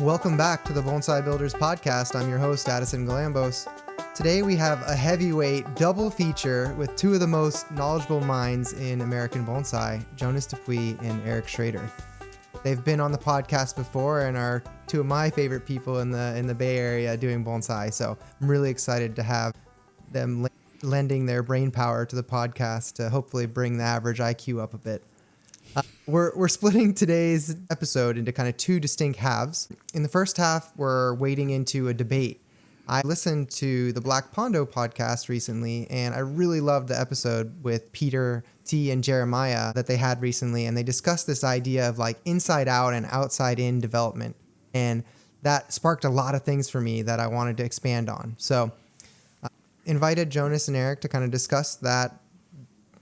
welcome back to the Bonsai Builders podcast. I'm your host, Addison Galambos. Today we have a heavyweight double feature with two of the most knowledgeable minds in American bonsai, Jonas Dupuich and Eric Schrader. They've been on the podcast before and are two of my favorite people in the Bay Area doing bonsai, so I'm really excited to have them lending their brain power to the podcast to hopefully bring the average IQ up a bit. We're splitting today's episode into kind of two distinct halves. In the first half, we're wading into a debate. I listened to the Black Pondo podcast recently, and I really loved the episode with Peter T. and Jeremiah that they had recently, and they discussed this idea of like inside out and outside in development. And that sparked a lot of things for me that I wanted to expand on. So invited Jonas and Eric to kind of discuss that,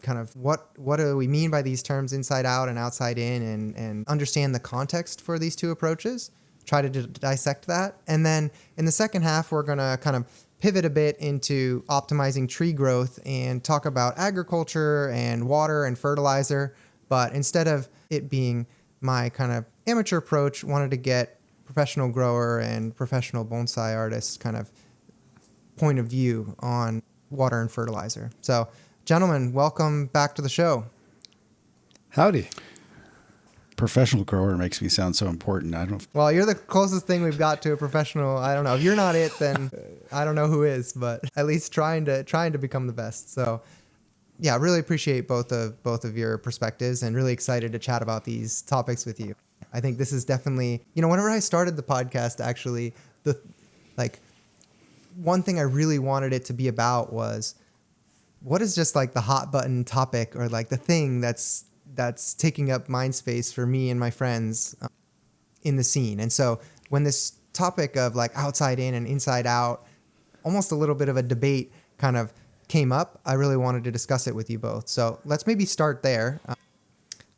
kind of what do we mean by these terms inside out and outside in, and understand the context for these two approaches, try to dissect that. And then in the second half, we're going to kind of pivot a bit into optimizing tree growth and talk about agriculture and water and fertilizer. But instead of it being my kind of amateur approach, wanted to get professional grower and professional bonsai artist kind of point of view on water and fertilizer. So gentlemen, welcome back to the show. Howdy. Professional grower makes me sound so important. Well, you're the closest thing we've got to a professional. I don't know. If you're not it, then I don't know who is, but at least trying to become the best. So yeah, really appreciate both of your perspectives and really excited to chat about these topics with you. I think this is definitely, whenever I started the podcast, actually, one thing I really wanted it to be about was what is just like the hot button topic or like the thing that's taking up mind space for me and my friends in the scene. And so when this topic of like outside in and inside out, almost a little bit of a debate kind of came up, I really wanted to discuss it with you both. So let's maybe start there.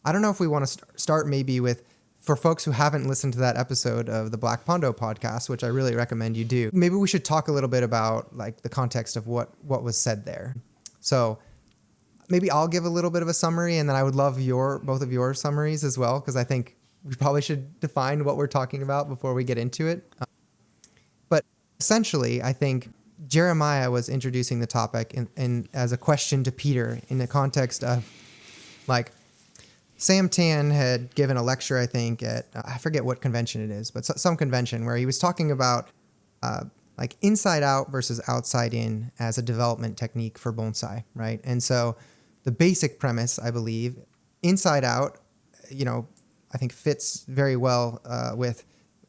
I don't know if we want to start maybe with, for folks who haven't listened to that episode of the Black Pondo podcast, which I really recommend you do, maybe we should talk a little bit about like the context of what was said there. So maybe I'll give a little bit of a summary, and then I would love both of your summaries as well, because I think we probably should define what we're talking about before we get into it. But essentially, I think Jeremiah was introducing the topic in as a question to Peter in the context of like Sam Tan had given a lecture, I think, at I forget what convention it is, but some convention where he was talking about like inside out versus outside in as a development technique for bonsai, right? And so the basic premise, I believe, inside out, I think fits very well with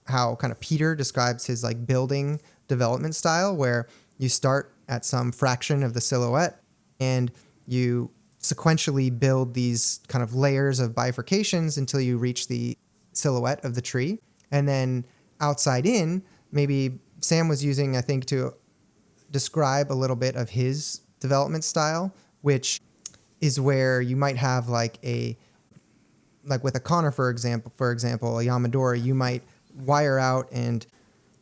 how kind of Peter describes his like building development style, where you start at some fraction of the silhouette and you sequentially build these kind of layers of bifurcations until you reach the silhouette of the tree. And then outside in, maybe Sam was using, I think, to describe a little bit of his development style, which is where you might have like with a conifer example, a Yamadori, you might wire out and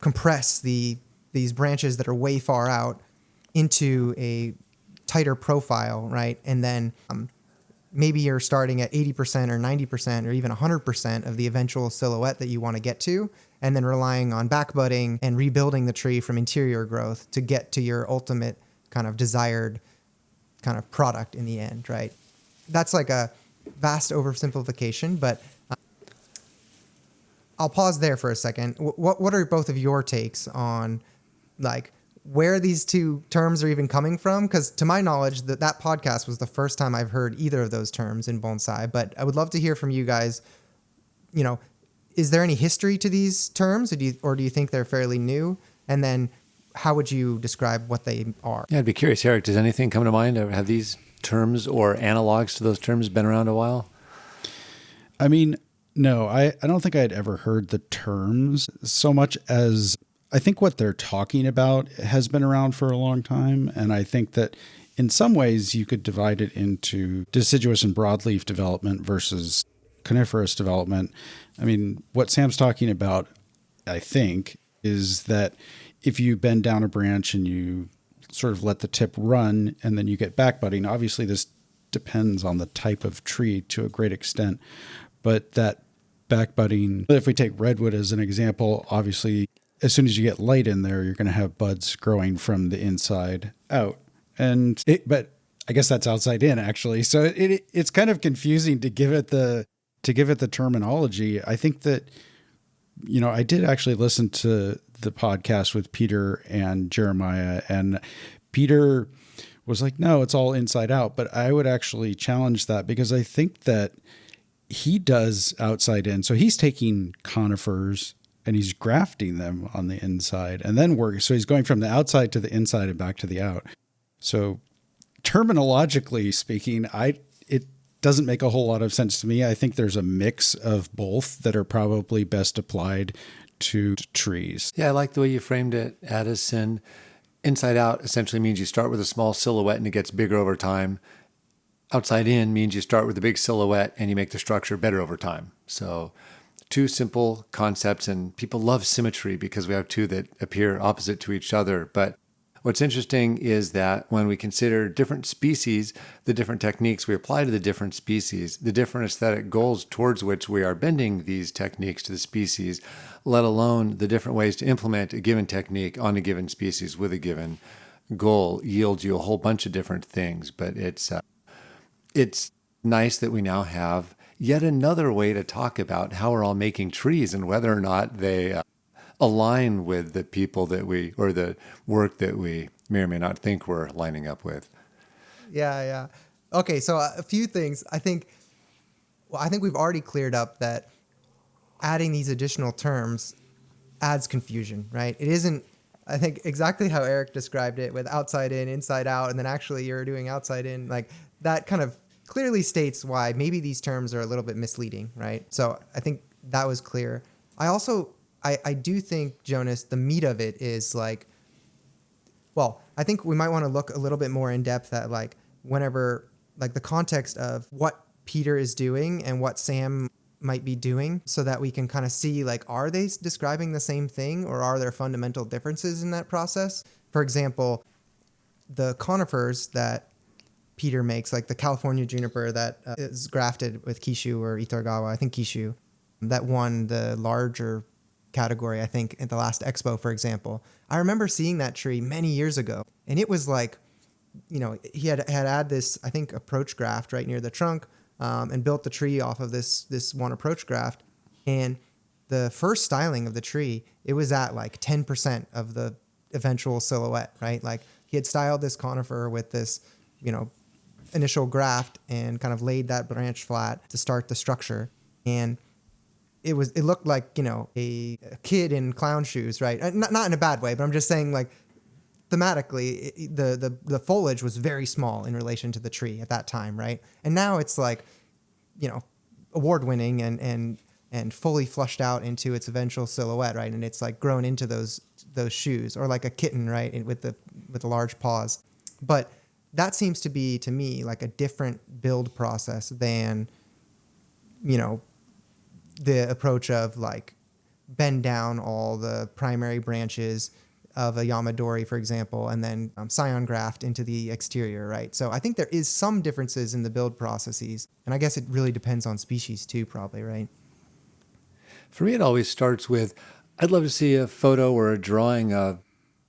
compress these branches that are way far out into a tighter profile, right? And then maybe you're starting at 80% or 90% or even 100% of the eventual silhouette that you want to get to, and then relying on backbudding and rebuilding the tree from interior growth to get to your ultimate kind of desired kind of product in the end, right? That's like a vast oversimplification, but I'll pause there for a second. What are both of your takes on like where these two terms are even coming from? Because to my knowledge, that podcast was the first time I've heard either of those terms in bonsai, but I would love to hear from you guys. Is there any history to these terms, or do you think they're fairly new? And then how would you describe what they are? Yeah, I'd be curious, Eric, does anything come to mind? Have these terms or analogs to those terms been around a while? I mean, no, I don't think I'd ever heard the terms so much as I think what they're talking about has been around for a long time. And I think that in some ways you could divide it into deciduous and broadleaf development versus coniferous development. I mean, what Sam's talking about, I think, is that if you bend down a branch and you sort of let the tip run and then you get back budding, obviously this depends on the type of tree to a great extent, but that backbudding. If we take redwood as an example, obviously, as soon as you get light in there, you're going to have buds growing from the inside out. But I guess that's outside in, actually. So it's kind of confusing to give it the terminology. I think that, I did actually listen to the podcast with Peter and Jeremiah, and Peter was like, no, it's all inside out. But I would actually challenge that, because I think that he does outside in. So he's taking conifers and he's grafting them on the inside and then so he's going from the outside to the inside and back to the out. So terminologically speaking, it doesn't make a whole lot of sense to me. I think there's a mix of both that are probably best applied to trees. Yeah, I like the way you framed it, Addison. Inside out essentially means you start with a small silhouette and it gets bigger over time. Outside in means you start with a big silhouette and you make the structure better over time. So two simple concepts, and people love symmetry because we have two that appear opposite to each other. But what's interesting is that when we consider different species, the different techniques we apply to the different species, the different aesthetic goals towards which we are bending these techniques to the species, let alone the different ways to implement a given technique on a given species with a given goal, yields you a whole bunch of different things. But it's nice that we now have yet another way to talk about how we're all making trees and whether or not they align with the people or the work that we may or may not think we're lining up with. Yeah. Okay, so a few things. I think we've already cleared up that adding these additional terms adds confusion, right? It isn't, I think, exactly how Eric described it with outside in, inside out, and then actually you're doing outside in. Like, that kind of clearly states why maybe these terms are a little bit misleading, right? So I think that was clear. I do think, Jonas, the meat of it is like, well, I think we might want to look a little bit more in depth at like whenever, like the context of what Peter is doing and what Sam might be doing, so that we can kind of see like, are they describing the same thing or are there fundamental differences in that process? For example, the conifers that Peter makes, like the California juniper that is grafted with Kishu or Itargawa, I think Kishu, that won the larger category, I think, at the last expo, for example. I remember seeing that tree many years ago, and it was like, he had this, I think, approach graft right near the trunk, and built the tree off of this one approach graft. And the first styling of the tree, it was at like 10% of the eventual silhouette, right? Like, he had styled this conifer with this, initial graft and kind of laid that branch flat to start the structure. And it looked like, a kid in clown shoes, right? Not in a bad way, but I'm just saying, like, thematically, the foliage was very small in relation to the tree at that time, right? And now it's like, award-winning and fully flushed out into its eventual silhouette, right? And it's like grown into those shoes, or like a kitten, right, with the large paws. But that seems to be, to me, like a different build process than, the approach of like bend down all the primary branches of a Yamadori, for example, and then scion graft into the exterior, right? So I think there is some differences in the build processes, and I guess it really depends on species too, probably, right? For me, it always starts with, I'd love to see a photo or a drawing of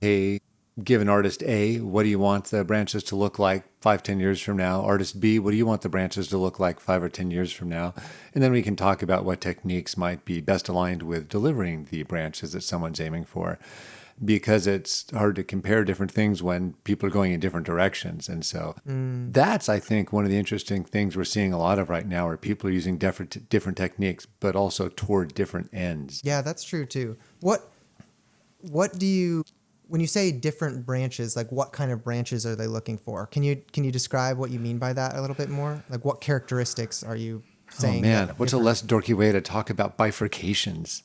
a given artist A. What do you want the branches to look like 5-10 years from now? Artist B, what do you want the branches to look like 5 or 10 years from now? And then we can talk about what techniques might be best aligned with delivering the branches that someone's aiming for, because it's hard to compare different things when people are going in different directions. And so that's, I think, one of the interesting things we're seeing a lot of right now, where people are using different techniques, but also toward different ends. Yeah, that's true too. What do you, when you say different branches, like what kind of branches are they looking for? Can you describe what you mean by that a little bit more? Like, what characteristics are you saying? Oh man, what's a less dorky way to talk about bifurcations?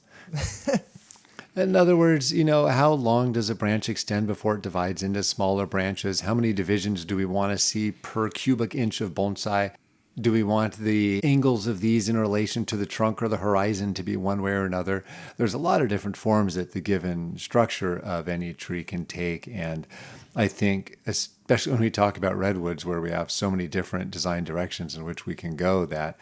In other words, how long does a branch extend before it divides into smaller branches? How many divisions do we want to see per cubic inch of bonsai? Do we want the angles of these in relation to the trunk or the horizon to be one way or another? There's a lot of different forms that the given structure of any tree can take. And I think, especially when we talk about redwoods, where we have so many different design directions in which we can go, that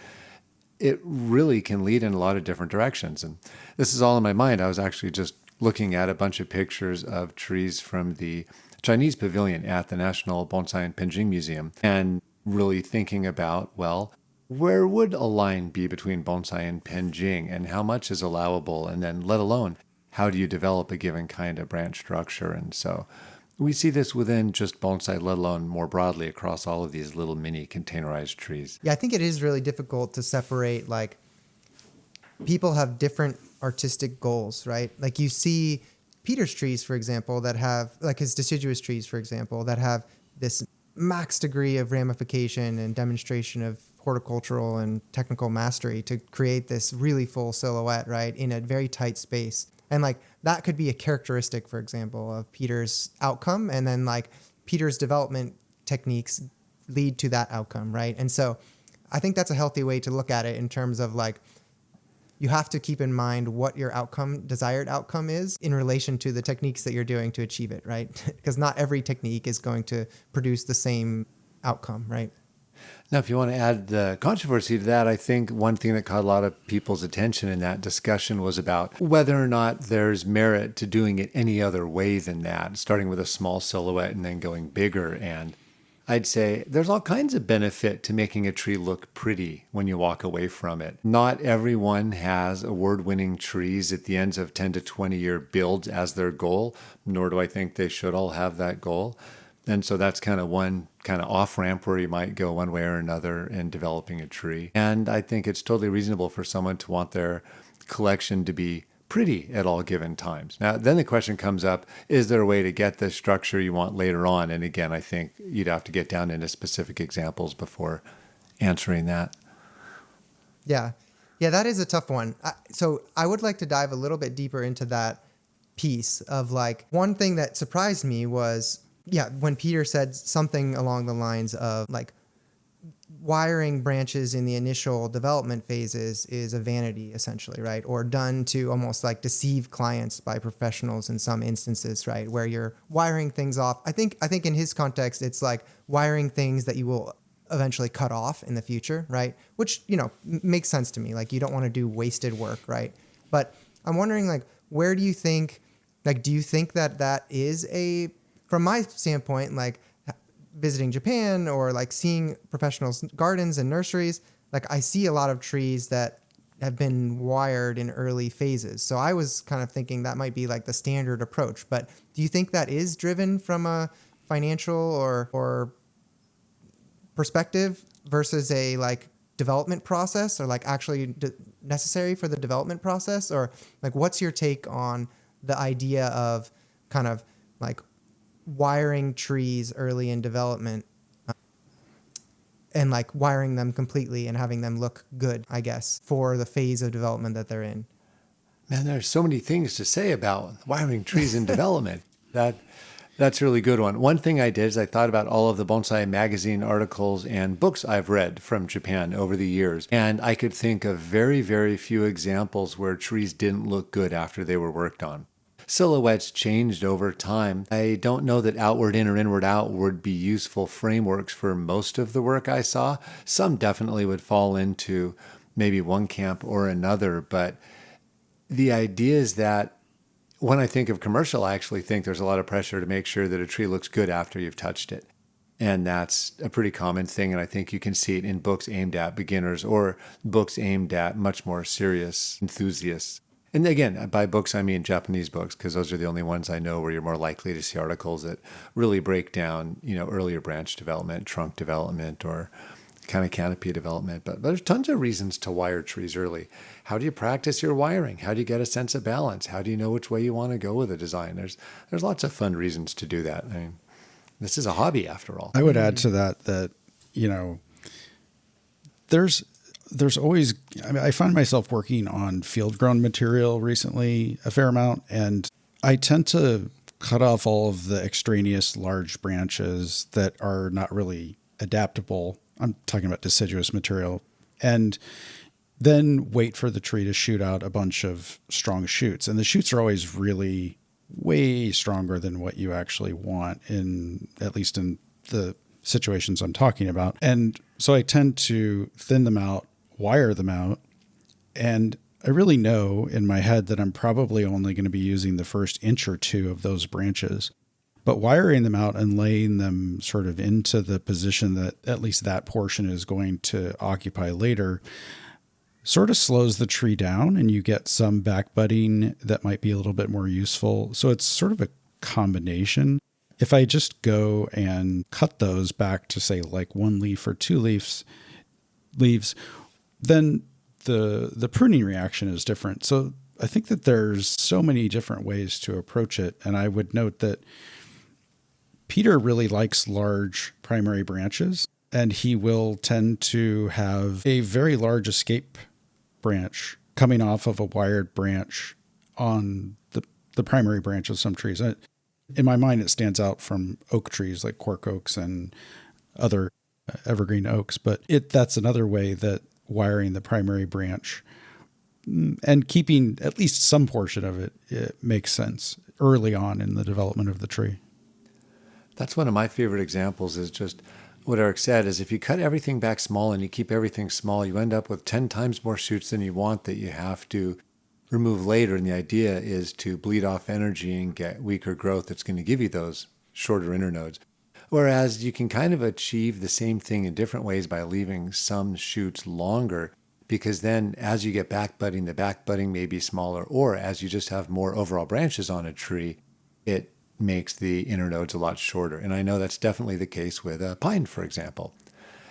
it really can lead in a lot of different directions. And this is all in my mind. I was actually just looking at a bunch of pictures of trees from the Chinese pavilion at the National Bonsai and Penjing Museum, and really thinking about, well, where would a line be between bonsai and Penjing, and how much is allowable? And then let alone, how do you develop a given kind of branch structure? And so we see this within just bonsai, let alone more broadly across all of these little mini containerized trees. Yeah, I think it is really difficult to separate, like, people have different artistic goals, right? Like you see Peter's trees, for example, that have, like his deciduous trees, for example, that have this max degree of ramification and demonstration of horticultural and technical mastery to create this really full silhouette, right, in a very tight space. And like that could be a characteristic, for example, of Peter's outcome. And then like Peter's development techniques lead to that outcome, right? And so I think that's a healthy way to look at it in terms of like, you have to keep in mind what your desired outcome is in relation to the techniques that you're doing to achieve it, right? Because not every technique is going to produce the same outcome, right? Now, if you want to add the controversy to that, I think one thing that caught a lot of people's attention in that discussion was about whether or not there's merit to doing it any other way than that, starting with a small silhouette and then going bigger. And I'd say there's all kinds of benefit to making a tree look pretty when you walk away from it. Not everyone has award-winning trees at the ends of 10 to 20-year builds as their goal, nor do I think they should all have that goal. And so that's kind of one kind of off-ramp where you might go one way or another in developing a tree. And I think it's totally reasonable for someone to want their collection to be pretty at all given times. Now, then the question comes up, is there a way to get the structure you want later on? And again, I think you'd have to get down into specific examples before answering that. Yeah. Yeah, that is a tough one. So I would like to dive a little bit deeper into that piece of like, one thing that surprised me was, yeah, when Peter said something along the lines of like, wiring branches in the initial development phases is a vanity, essentially, right? Or done to almost like deceive clients by professionals in some instances, right? Where you're wiring things off. I think in his context, it's like wiring things that you will eventually cut off in the future, right? Which, you know, makes sense to me. Like you don't want to do wasted work, right? But I'm wondering, like, where do you think, like, do you think that is from my standpoint, like, visiting Japan or like seeing professionals' gardens and nurseries, like I see a lot of trees that have been wired in early phases. So I was kind of thinking that might be like the standard approach. But do you think that is driven from a financial or perspective versus a like development process, or like actually necessary for the development process? Or like, what's your take on the idea of kind of like wiring trees early in development and like wiring them completely and having them look good, I guess, for the phase of development that they're in? Man, there's so many things to say about wiring trees in development. That's a really good one. One thing I did is I thought about all of the bonsai magazine articles and books I've read from Japan over the years. And I could think of very, very few examples where trees didn't look good after they were worked on. Silhouettes changed over time. I don't know that outward in or inward out would be useful frameworks for most of the work I saw. Some definitely would fall into maybe one camp or another, but the idea is that when I think of commercial, I actually think there's a lot of pressure to make sure that a tree looks good after you've touched it. And that's a pretty common thing, and I think you can see it in books aimed at beginners or books aimed at much more serious enthusiasts. And again, by books, I mean Japanese books, because those are the only ones I know where you're more likely to see articles that really break down, you know, earlier branch development, trunk development, or kind of canopy development. But there's tons of reasons to wire trees early. How do you practice your wiring? How do you get a sense of balance? How do you know which way you want to go with a design? There's lots of fun reasons to do that. I mean, this is a hobby after all. I would add to that, you know, there's always, I mean, I find myself working on field grown material recently a fair amount, and I tend to cut off all of the extraneous large branches that are not really adaptable. I'm talking about deciduous material, and then wait for the tree to shoot out a bunch of strong shoots. And the shoots are always really way stronger than what you actually want, at least in the situations I'm talking about. And so I tend to thin them out wire them out. And I really know in my head that I'm probably only going to be using the first inch or two of those branches. But wiring them out and laying them sort of into the position that at least that portion is going to occupy later sort of slows the tree down, and you get some back budding that might be a little bit more useful. So it's sort of a combination. If I just go and cut those back to say like 1 leaf or 2 leaves, then the pruning reaction is different. So I think that there's so many different ways to approach it. And I would note that Peter really likes large primary branches, and he will tend to have a very large escape branch coming off of a wired branch on the primary branch of some trees. In my mind, it stands out from oak trees like cork oaks and other evergreen oaks, but that's another way that wiring the primary branch and keeping at least some portion of it makes sense early on in the development of the tree. That's one of my favorite examples is just what Eric said is if you cut everything back small and you keep everything small, you end up with 10 times more shoots than you want that you have to remove later. And the idea is to bleed off energy and get weaker growth that's going to give you those shorter internodes. Whereas you can kind of achieve the same thing in different ways by leaving some shoots longer, because then as you get back budding, the back budding may be smaller, or as you just have more overall branches on a tree, it makes the internodes a lot shorter. And I know that's definitely the case with a pine, for example.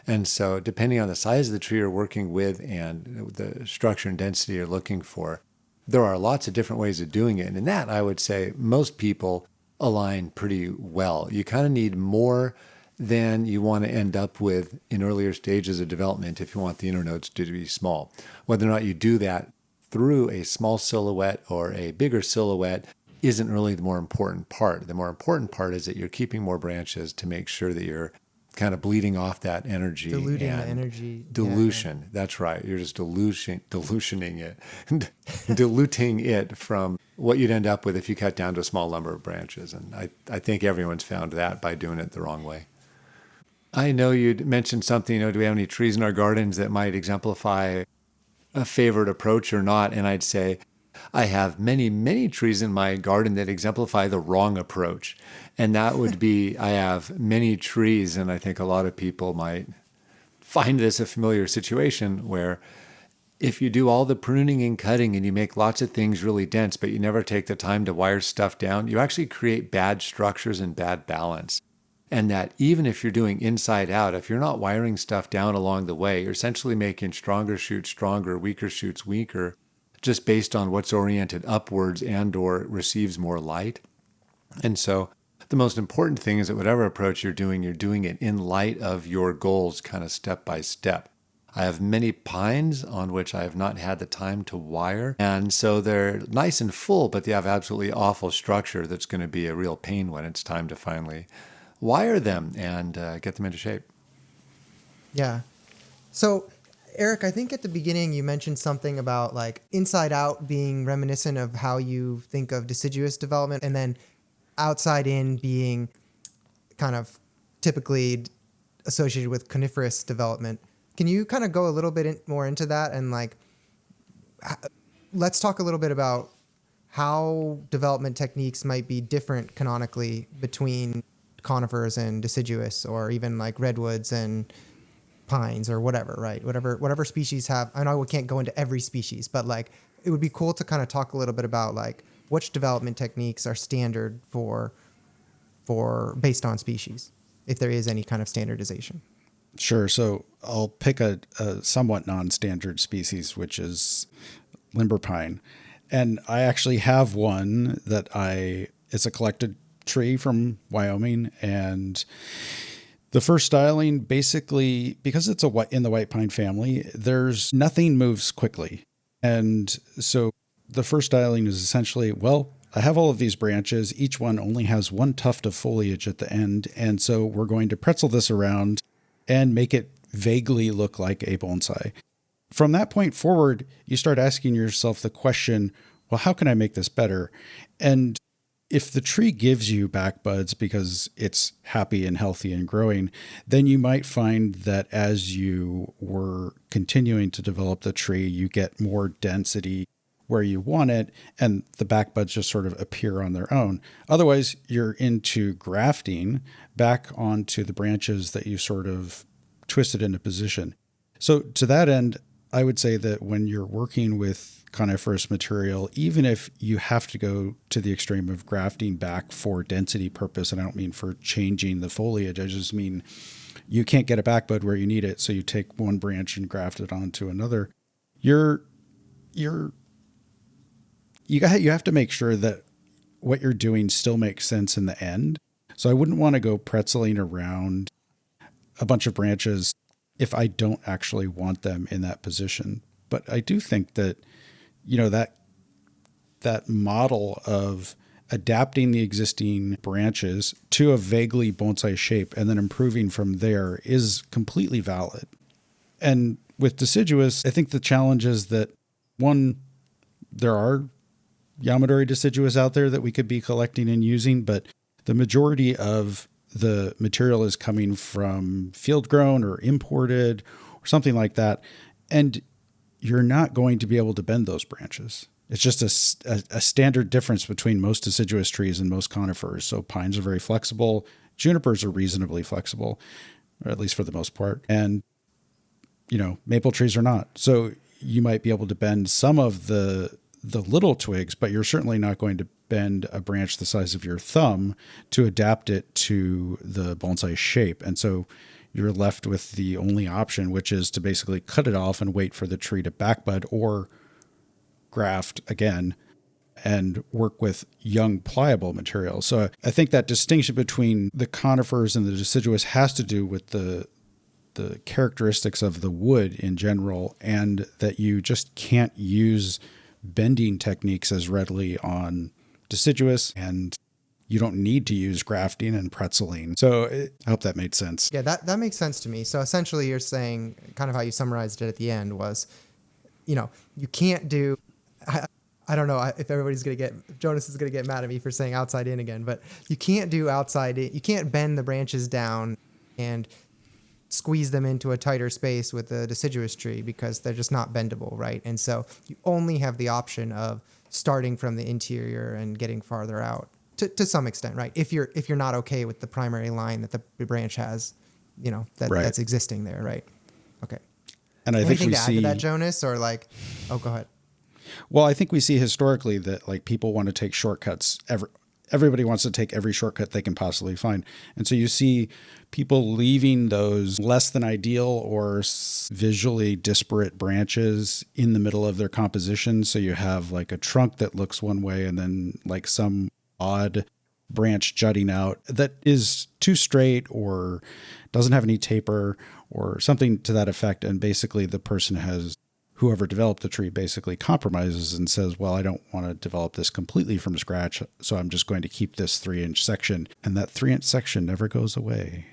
And so depending on the size of the tree you're working with and the structure and density you're looking for, there are lots of different ways of doing it. And in that, I would say most people align pretty well. You kind of need more than you want to end up with in earlier stages of development if you want the internodes to be small. Whether or not you do that through a small silhouette or a bigger silhouette isn't really the more important part. The more important part is that you're keeping more branches to make sure that you're kind of bleeding off that energy. Diluting the energy. Dilution. Yeah. That's right. You're just dilutioning it, diluting it from what you'd end up with if you cut down to a small number of branches. And I think everyone's found that by doing it the wrong way. I know you'd mentioned something, do we have any trees in our gardens that might exemplify a favorite approach or not? And I'd say, I have many, many trees in my garden that exemplify the wrong approach. And that would be, I have many trees, and I think a lot of people might find this a familiar situation where if you do all the pruning and cutting and you make lots of things really dense, but you never take the time to wire stuff down, you actually create bad structures and bad balance. And that even if you're doing inside out, if you're not wiring stuff down along the way, you're essentially making stronger shoots stronger, weaker shoots weaker, just based on what's oriented upwards and or receives more light. And so the most important thing is that whatever approach you're doing it in light of your goals, kind of step by step. I have many pines on which I have not had the time to wire. And so they're nice and full, but they have absolutely awful structure that's going to be a real pain when it's time to finally wire them and get them into shape. Yeah. So Eric, I think at the beginning you mentioned something about like inside out being reminiscent of how you think of deciduous development, and then outside in being kind of typically associated with coniferous development. Can you kind of go a little bit more into that? And like, let's talk a little bit about how development techniques might be different canonically between conifers and deciduous, or even like redwoods and pines or whatever, right? Whatever species have. I know we can't go into every species, but like it would be cool to kind of talk a little bit about like which development techniques are standard for based on species, if there is any kind of standardization. Sure. So I'll pick a somewhat non-standard species, which is limber pine. And I actually have one that it's a collected tree from Wyoming, and the first styling, basically, because it's in the white pine family, there's nothing moves quickly. And so the first styling is essentially, well, I have all of these branches. Each one only has one tuft of foliage at the end. And so we're going to pretzel this around and make it vaguely look like a bonsai. From that point forward, you start asking yourself the question, well, how can I make this better? And if the tree gives you back buds because it's happy and healthy and growing, then you might find that as you were continuing to develop the tree, you get more density where you want it, and the back buds just sort of appear on their own. Otherwise, you're into grafting back onto the branches that you sort of twisted into position. So to that end, I would say that when you're working with coniferous material, even if you have to go to the extreme of grafting back for density purpose, and I don't mean for changing the foliage, I just mean you can't get a back bud where you need it, so you take one branch and graft it onto another. You have to make sure that what you're doing still makes sense in the end. So I wouldn't want to go pretzeling around a bunch of branches if I don't actually want them in that position. But I do think that, that model of adapting the existing branches to a vaguely bonsai shape and then improving from there is completely valid. And with deciduous, I think the challenge is that, one, there are Yamadori deciduous out there that we could be collecting and using, but the majority of the material is coming from field grown or imported or something like that. And you're not going to be able to bend those branches. It's just a standard difference between most deciduous trees and most conifers. So pines are very flexible. Junipers are reasonably flexible, or at least for the most part. And, maple trees are not. So you might be able to bend some of the little twigs, but you're certainly not going to bend a branch the size of your thumb to adapt it to the bonsai shape. And so you're left with the only option, which is to basically cut it off and wait for the tree to backbud or graft again and work with young pliable material. So I think that distinction between the conifers and the deciduous has to do with the characteristics of the wood in general, and that you just can't use bending techniques as readily on deciduous, and you don't need to use grafting and pretzeling. So I hope that made sense. Yeah, that makes sense to me. So essentially you're saying, kind of how you summarized it at the end was, you can't do, I don't know if Jonas is going to get mad at me for saying outside in again, but you can't do outside in. You can't bend the branches down and squeeze them into a tighter space with a deciduous tree because they're just not bendable, right? And so you only have the option of starting from the interior and getting farther out to some extent, right? If you're not okay with the primary line that the branch has, right, that's existing there, right? Okay. And I Anything think we to add to that, Jonas, or go ahead. Well, I think we see historically that people want to take shortcuts. Everybody wants to take every shortcut they can possibly find. And so you see people leaving those less than ideal or visually disparate branches in the middle of their composition. So you have a trunk that looks one way and then some odd branch jutting out that is too straight or doesn't have any taper or something to that effect. And basically whoever developed the tree basically compromises and says, well, I don't want to develop this completely from scratch, so I'm just going to keep this 3-inch section. And that 3-inch section never goes away.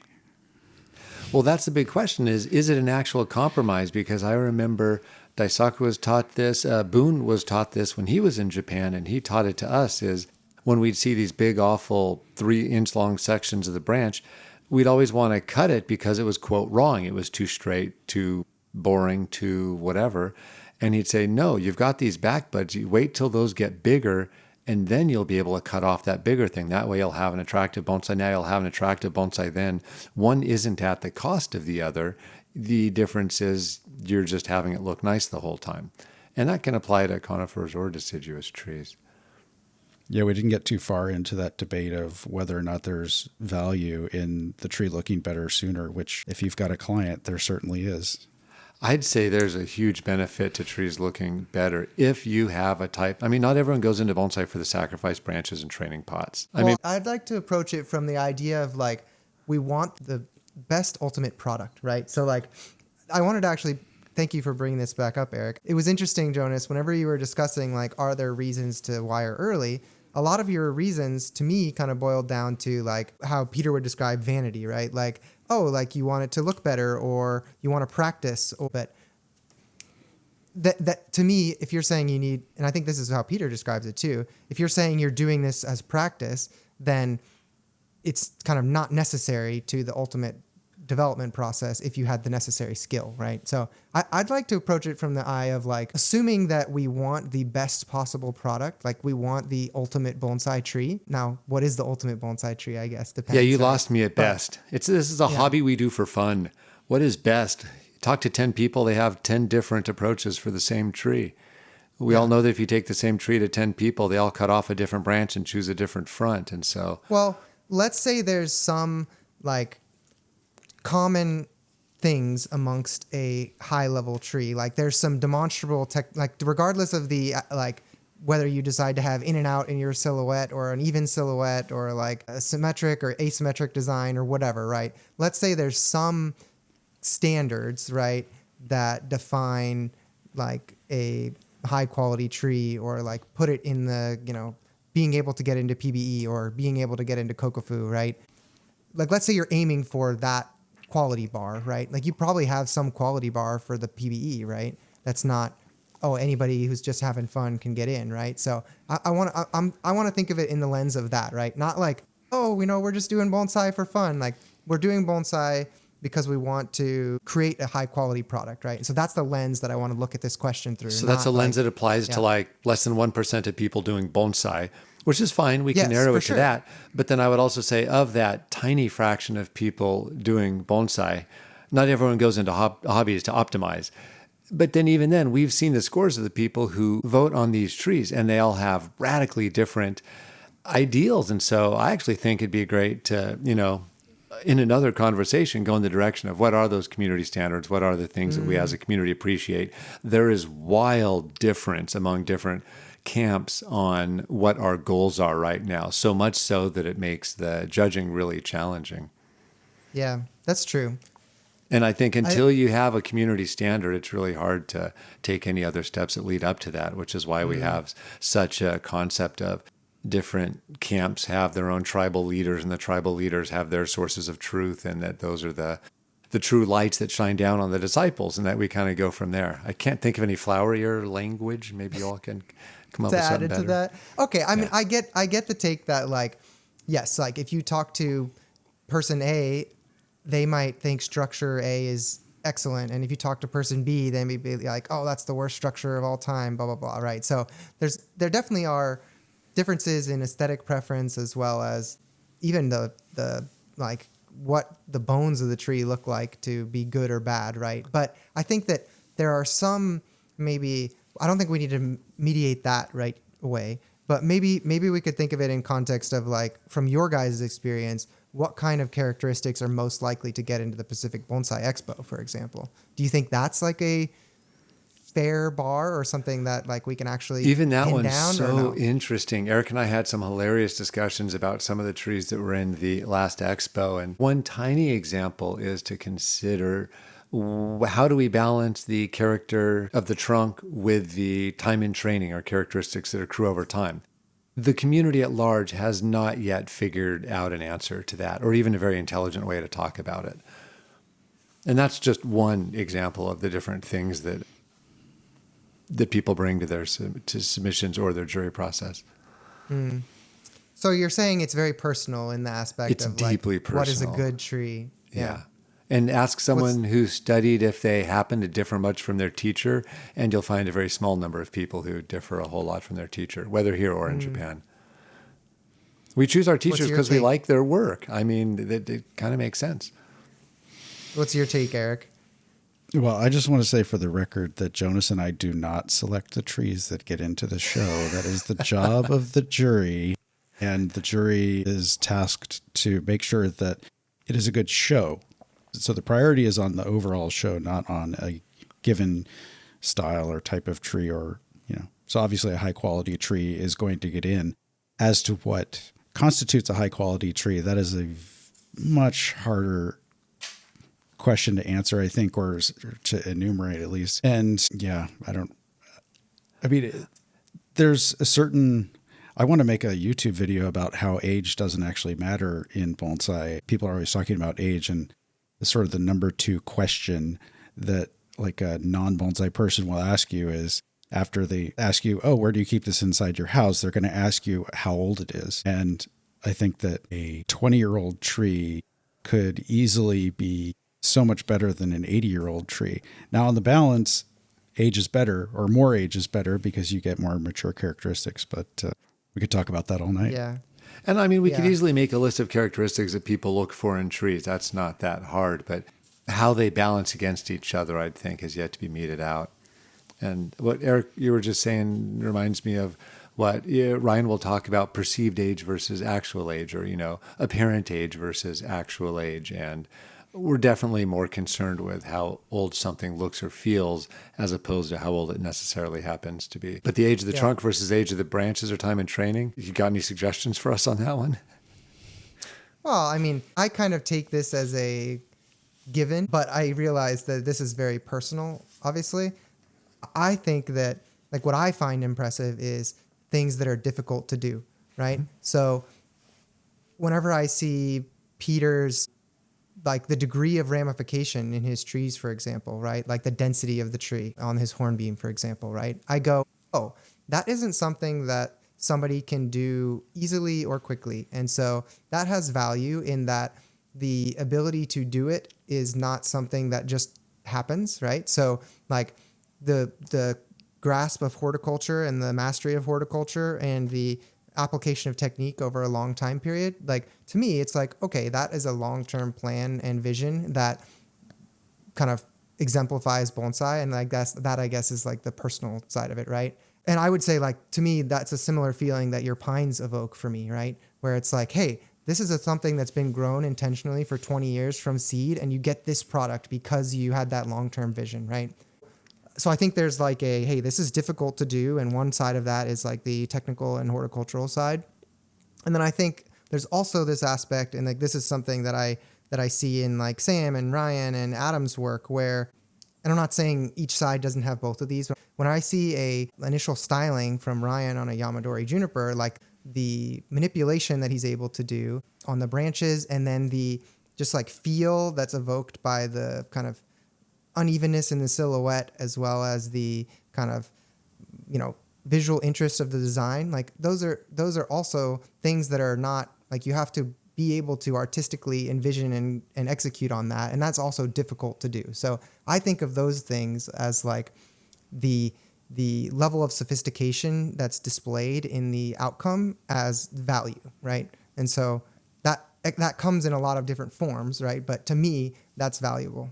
Well, that's the big question is it an actual compromise? Because I remember Daisaku was taught this, Boone was taught this when he was in Japan, and he taught it to us, is when we'd see these big, awful 3-inch long sections of the branch, we'd always want to cut it because it was, quote, wrong. It was too straight, too boring, to whatever. And he'd say, no, you've got these back buds. You wait till those get bigger, and then you'll be able to cut off that bigger thing. That way you'll have an attractive bonsai. Now you'll have an attractive bonsai then. One isn't at the cost of the other. The difference is you're just having it look nice the whole time. And that can apply to conifers or deciduous trees. Yeah, we didn't get too far into that debate of whether or not there's value in the tree looking better sooner, which if you've got a client, there certainly is. I'd say there's a huge benefit to trees looking better if you have a type. I mean, not everyone goes into bonsai for the sacrifice branches and training pots. I'd like to approach it from the idea of we want the best ultimate product, right? So I wanted to actually thank you for bringing this back up, Eric. It was interesting, Jonas, whenever you were discussing are there reasons to wire early? A lot of your reasons to me kind of boiled down to how Peter would describe vanity, right? You want it to look better or you want to practice. But that to me, if you're saying you need, and I think this is how Peter describes it too, if you're saying you're doing this as practice, then it's kind of not necessary to the ultimate development process if you had the necessary skill, right? So I'd like to approach it from the eye of like, assuming that we want the best possible product, like we want the ultimate bonsai tree. Now, what is the ultimate bonsai tree, I guess? Depends. Yeah, you right? lost me at best. This is a hobby we do for fun. What is best? Talk to 10 people, they have 10 different approaches for the same tree. We all know that if you take the same tree to 10 people, they all cut off a different branch and choose a different front. And so, well, let's say there's some like common things amongst a high level tree. Like there's some demonstrable like regardless of the like whether you decide to have in and out in your silhouette or an even silhouette or like a symmetric or asymmetric design or whatever, right? Let's say there's some standards, right, that define like a high quality tree or like put it in the, being able to get into PBE or being able to get into Kokofu, right? Like let's say you're aiming for that quality bar, right? Like you probably have some quality bar for the PBE, right? That's not, anybody who's just having fun can get in, right? So I want to think of it in the lens of that, right? Not like, we're just doing bonsai for fun. Like we're doing bonsai because we want to create a high quality product, right? So that's the lens that I want to look at this question through. So that's a lens that applies to like less than 1% of people doing bonsai, which is fine. We can narrow it to that. But then I would also say of that tiny fraction of people doing bonsai, not everyone goes into hobbies to optimize. But then even then, we've seen the scores of the people who vote on these trees, and they all have radically different ideals. And so I actually think it'd be great to, in another conversation, go in the direction of what are those community standards? What are the things that we as a community appreciate? There is wild difference among different camps on what our goals are right now, so much so that it makes the judging really challenging. Yeah, that's true. And I think until you have a community standard, it's really hard to take any other steps that lead up to that, which is why we have such a concept of different camps have their own tribal leaders, and the tribal leaders have their sources of truth, and that those are the true lights that shine down on the disciples, and that we kind of go from there. I can't think of any flowerier language. Maybe y'all can come up with something better. To that. Okay, I mean, I get the take that like, yes, like if you talk to person A, they might think structure A is excellent, and if you talk to person B, they may be like, oh, that's the worst structure of all time, blah blah blah. Right? So there definitely are differences in aesthetic preference, as well as even the like what the bones of the tree look like to be good or bad, right? But I think that there are some, maybe I don't think we need to mediate that right away, but maybe we could think of it in context of like, from your guys' experience, what kind of characteristics are most likely to get into the Pacific Bonsai Expo, for example? Do you think that's like a fair bar or something that like we can actually even that one's down, so interesting. Eric and I had some hilarious discussions about some of the trees that were in the last expo, and one tiny example is to consider how do we balance the character of the trunk with the time in training or characteristics that accrue over time. The community at large has not yet figured out an answer to that, or even a very intelligent way to talk about it. And that's just one example of the different things that people bring to their submissions or their jury process. So you're saying it's very personal in the aspect of deeply like, personal. What is a good tree? Yeah. And ask someone who studied if they happen to differ much from their teacher, and you'll find a very small number of people who differ a whole lot from their teacher, whether here or in Japan. We choose our teachers because we like their work. I mean, it kind of makes sense. What's your take, Eric? Well, I just want to say for the record that Jonas and I do not select the trees that get into the show. That is the job of the jury, and the jury is tasked to make sure that it is a good show. So the priority is on the overall show, not on a given style or type of tree, or, so obviously a high quality tree is going to get in. As to what constitutes a high quality tree, that is a much harder question to answer, I think, or to enumerate at least. And there's a certain, I want to make a YouTube video about how age doesn't actually matter in bonsai. People are always talking about age, and it's sort of the number two question that like a non-bonsai person will ask you is, after they ask you, oh, where do you keep this inside your house? They're going to ask you how old it is. And I think that a 20-year-old tree could easily be so much better than an 80-year-old tree. Now, on the balance, age is better, or more age is better, because you get more mature characteristics. But we could talk about that all night. Yeah. And I mean, we could easily make a list of characteristics that people look for in trees. That's not that hard. But how they balance against each other, I think, has yet to be meted out. And what, Eric, you were just saying reminds me of what Ryan will talk about: perceived age versus actual age, or, apparent age versus actual age. And we're definitely more concerned with how old something looks or feels as opposed to how old it necessarily happens to be. But the age of the trunk versus age of the branches or time in training, you got any suggestions for us on that one? Well, I mean, I kind of take this as a given, but I realize that this is very personal, obviously. I think that, like, what I find impressive is things that are difficult to do, right? Mm-hmm. So whenever I see Peter's, like, the degree of ramification in his trees, for example, right? Like the density of the tree on his hornbeam, for example, right? I go, oh, that isn't something that somebody can do easily or quickly. And so that has value in that the ability to do it is not something that just happens, right? So, like, the grasp of horticulture and the mastery of horticulture and the application of technique over a long time period, like, to me, it's like, okay, that is a long-term plan and vision that kind of exemplifies bonsai. And like that I guess is like the personal side of it, right? And I would say, like, to me, that's a similar feeling that your pines evoke for me, right? Where it's like, hey, this is something that's been grown intentionally for 20 years from seed, and you get this product because you had that long-term vision, right? So I think there's like hey, this is difficult to do. And one side of that is like the technical and horticultural side. And then I think there's also this aspect, and like this is something that I see in like Sam and Ryan and Adam's work, where, and I'm not saying each side doesn't have both of these. When I see a initial styling from Ryan on a Yamadori juniper, like the manipulation that he's able to do on the branches, and then the just like feel that's evoked by the kind of unevenness in the silhouette, as well as the kind of, visual interest of the design, like those are also things that are not, like, you have to be able to artistically envision and execute on that. And that's also difficult to do. So I think of those things as like the level of sophistication that's displayed in the outcome as value, right? And so that comes in a lot of different forms, right? But to me, that's valuable.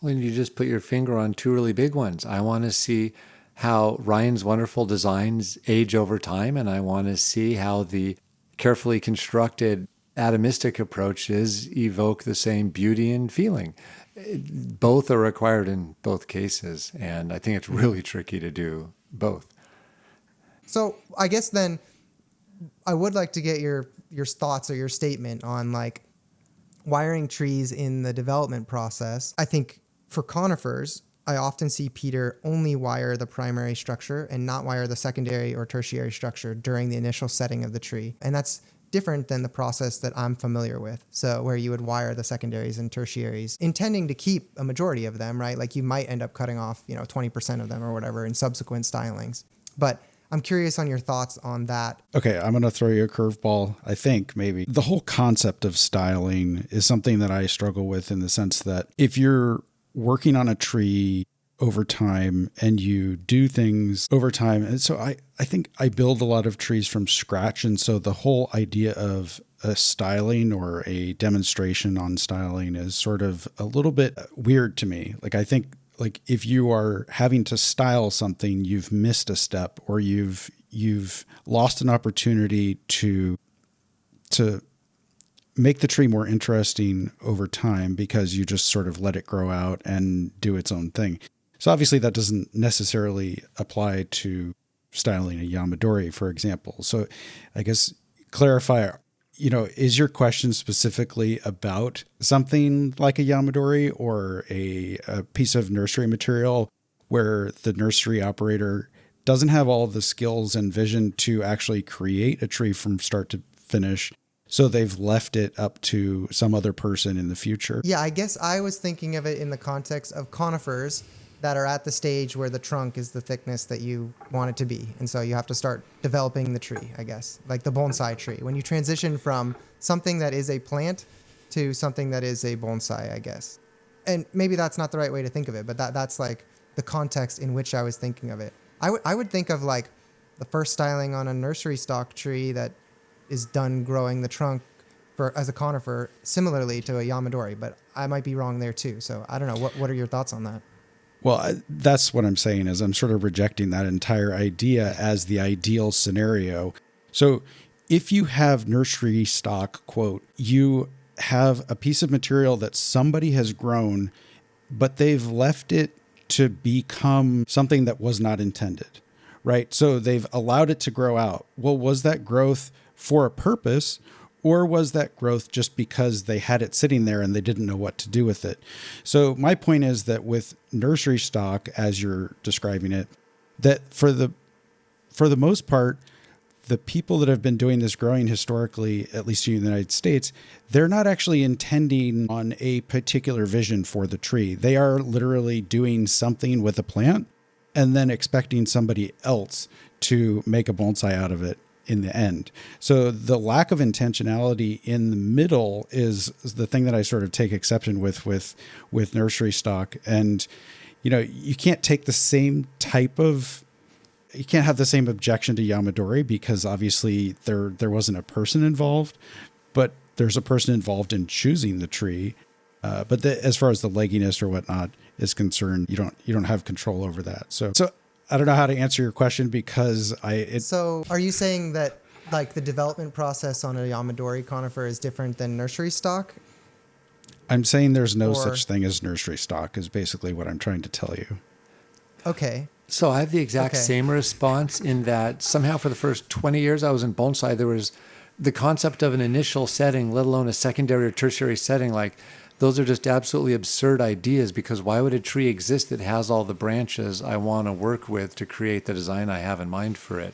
When you just put your finger on two really big ones. I want to see how Ryan's wonderful designs age over time, and I want to see how the carefully constructed atomistic approaches evoke the same beauty and feeling. Both are required in both cases, and I think it's really tricky to do both. So I guess then I would like to get your thoughts or your statement on, like, wiring trees in the development process. I think for conifers, I often see Peter only wire the primary structure and not wire the secondary or tertiary structure during the initial setting of the tree. And that's different than the process that I'm familiar with. So where you would wire the secondaries and tertiaries, intending to keep a majority of them, right? Like, you might end up cutting off, 20% of them or whatever in subsequent stylings. But I'm curious on your thoughts on that. Okay, I'm going to throw you a curveball, I think, maybe. The whole concept of styling is something that I struggle with, in the sense that if you're working on a tree over time and you do things over time, and so I think I build a lot of trees from scratch. And so the whole idea of a styling or a demonstration on styling is sort of a little bit weird to me. Like, I think, like, if you are having to style something, you've missed a step, or you've lost an opportunity to make the tree more interesting over time, because you just sort of let it grow out and do its own thing. So obviously that doesn't necessarily apply to styling a Yamadori, for example. So I guess clarify, is your question specifically about something like a Yamadori, or a piece of nursery material where the nursery operator doesn't have all the skills and vision to actually create a tree from start to finish, so they've left it up to some other person in the future? Yeah, I guess I was thinking of it in the context of conifers, that are at the stage where the trunk is the thickness that you want it to be. And so you have to start developing the tree, I guess, like the bonsai tree. When you transition from something that is a plant to something that is a bonsai, I guess. And maybe that's not the right way to think of it, but that's like the context in which I was thinking of it. I would think of like the first styling on a nursery stock tree that is done growing the trunk as a conifer similarly to a Yamadori, but I might be wrong there too. So I don't know. What are your thoughts on that? Well, that's what I'm saying is I'm sort of rejecting that entire idea as the ideal scenario. So if you have nursery stock, quote, you have a piece of material that somebody has grown, but they've left it to become something that was not intended, right? So they've allowed it to grow out. Well, was that growth for a purpose? Or was that growth just because they had it sitting there and they didn't know what to do with it? So my point is that with nursery stock, as you're describing it, that for the most part, the people that have been doing this growing historically, at least in the United States, they're not actually intending on a particular vision for the tree. They are literally doing something with a plant and then expecting somebody else to make a bonsai out of it in the end. So the lack of intentionality in the middle is the thing that I sort of take exception with nursery stock. And, you know, you can't take the same you can't have the same objection to Yamadori because obviously there wasn't a person involved, but there's a person involved in choosing the tree. But as far as the legginess or whatnot is concerned, you don't have control over that. So I don't know how to answer your question because So are you saying that like the development process on a Yamadori conifer is different than nursery stock? I'm saying there's no such thing as nursery stock is basically what I'm trying to tell you. Okay. So I have the exact same response in that somehow for the first 20 years I was in bonsai, there was the concept of an initial setting, let alone a secondary or tertiary setting. Like those are just absolutely absurd ideas because why would a tree exist that has all the branches I want to work with to create the design I have in mind for it?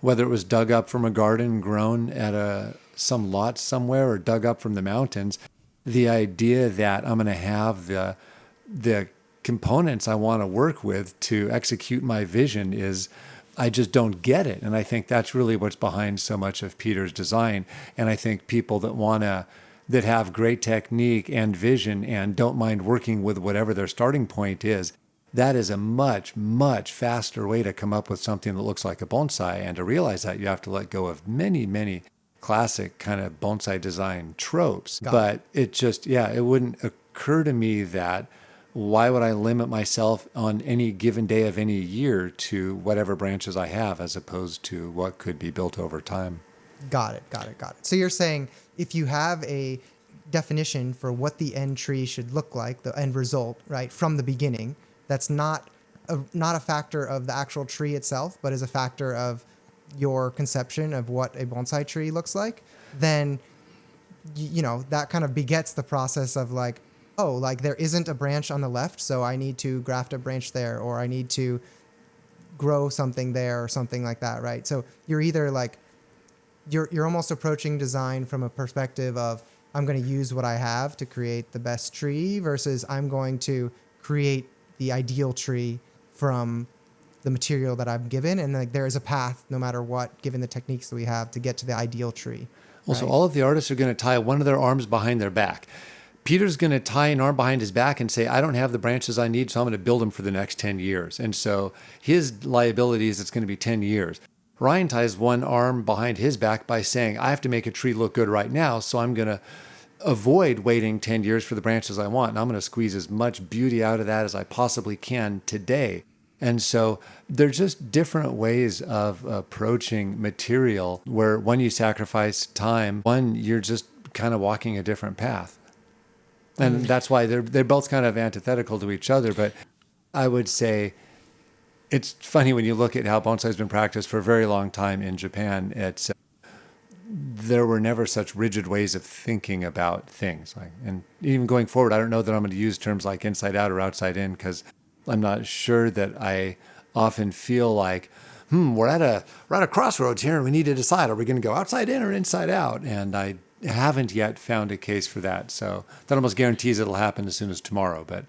Whether it was dug up from a garden, grown at some lot somewhere, or dug up from the mountains, the idea that I'm going to have the components I want to work with to execute my vision I just don't get it. And I think that's really what's behind so much of Peter's design. And I think people that have great technique and vision and don't mind working with whatever their starting point is, that is a much, much faster way to come up with something that looks like a bonsai. And to realize that, you have to let go of many, many classic kind of bonsai design tropes. But it just, it wouldn't occur to me that why would I limit myself on any given day of any year to whatever branches I have as opposed to what could be built over time? Got it. So you're saying if you have a definition for what the end tree should look like, the end result, right, from the beginning, that's not a factor of the actual tree itself, but is a factor of your conception of what a bonsai tree looks like, then, you know, that kind of begets the process of like, oh, like there isn't a branch on the left, so I need to graft a branch there, or I need to grow something there or something like that, right? So you're either like, you're almost approaching design from a perspective of I'm going to use what I have to create the best tree versus I'm going to create the ideal tree from the material that I'm given. And like there is a path no matter what, given the techniques that we have to get to the ideal tree. Well, right? So all of the artists are going to tie one of their arms behind their back. Peter's going to tie an arm behind his back and say, I don't have the branches I need, so I'm going to build them for the next 10 years. And so his liability is it's going to be 10 years. Ryan ties one arm behind his back by saying, I have to make a tree look good right now, so I'm going to avoid waiting 10 years for the branches I want. And I'm going to squeeze as much beauty out of that as I possibly can today. And so they're just different ways of approaching material where one you sacrifice time, one you're just kind of walking a different path. And that's why they're both kind of antithetical to each other. But I would say it's funny when you look at how bonsai has been practiced for a very long time in Japan. There were never such rigid ways of thinking about things. And even going forward, I don't know that I'm going to use terms like inside out or outside in because I'm not sure that I often feel like, we're at a crossroads here and we need to decide, are we going to go outside in or inside out? And I haven't yet found a case for that. So that almost guarantees it'll happen as soon as tomorrow. But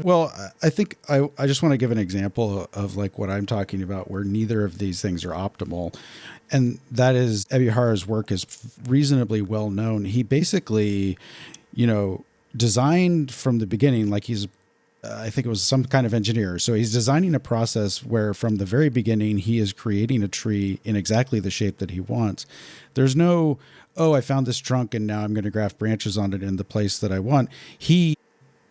Well, I think I just want to give an example of like what I'm talking about where neither of these things are optimal. And that is Ebihara's work is reasonably well known. He basically, designed from the beginning, like I think it was some kind of engineer. So he's designing a process where from the very beginning, he is creating a tree in exactly the shape that he wants. There's no, I found this trunk and now I'm going to graft branches on it in the place that I want. He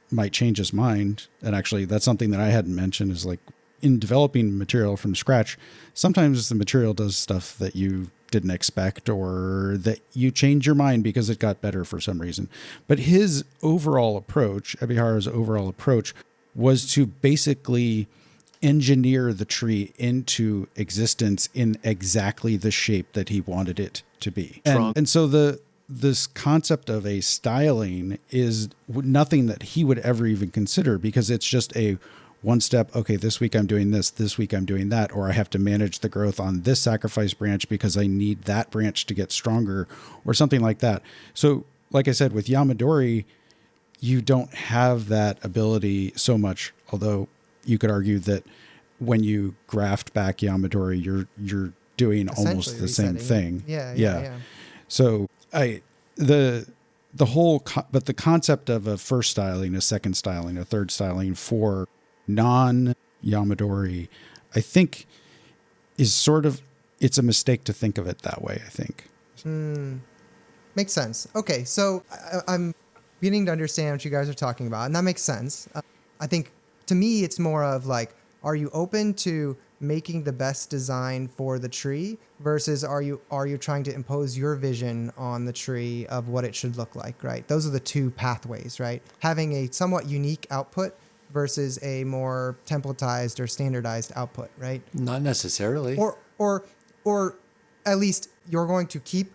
might change his mind. And actually, that's something that I hadn't mentioned is like in developing material from scratch, sometimes the material does stuff that you didn't expect or that you change your mind because it got better for some reason. But his overall approach, Ebihara's overall approach, was to basically engineer the tree into existence in exactly the shape that he wanted it to be. And so this concept of a styling is nothing that he would ever even consider because it's just a one step, okay, this week I'm doing this week I'm doing that, or I have to manage the growth on this sacrifice branch because I need that branch to get stronger or something like that. So like I said, with Yamadori, you don't have that ability so much, although you could argue that when you graft back Yamadori, you're doing almost the same thing. Yeah. So the concept of a first styling, a second styling, a third styling for non-Yamadori, I think is it's a mistake to think of it that way, I think. Makes sense. Okay, so I'm beginning to understand what you guys are talking about, and that makes sense. I think to me it's more of like, are you open to making the best design for the tree versus are you trying to impose your vision on the tree of what it should look like, right? Those are the two pathways, right? Having a somewhat unique output versus a more templatized or standardized output, right? Not necessarily. Or at least you're going to keep